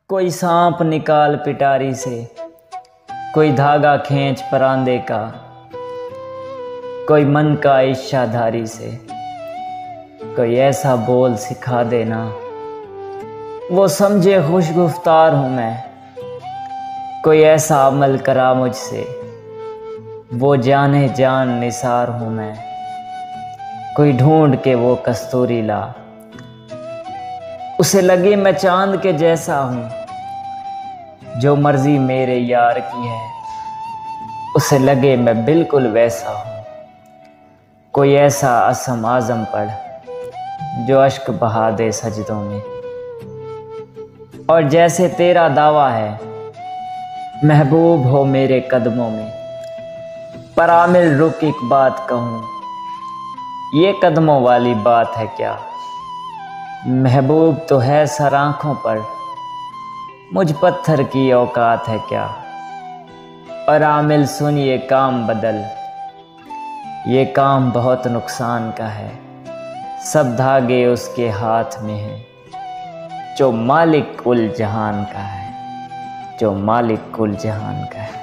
कोई सांप निकाल पिटारी से, कोई धागा खींच परांदे का, कोई मन का इच्छाधारी से, कोई ऐसा बोल सिखा देना वो समझे खुश गुफ्तार हूँ मैं। कोई ऐसा अमल करा मुझसे वो जाने जान निसार हूँ मैं। कोई ढूंढ के वो कस्तूरी ला, उसे लगे मैं चांद के जैसा हूँ। जो मर्जी मेरे यार की है उसे लगे मैं बिल्कुल वैसा हूँ। कोई ऐसा असम आजम पढ़ जो अश्क बहा दे सजदों में, और जैसे तेरा दावा है महबूब हो मेरे कदमों में। पर आमिर रुक एक बात कहूँ, ये कदमों वाली बात है क्या। महबूब तो है सर आँखों पर, मुझ पत्थर की औकात है क्या। और आमिल सुन ये काम बदल, ये काम बहुत नुकसान का है। सब धागे उसके हाथ में हैं जो मालिक कुल जहान का है, जो मालिक कुल जहान का है।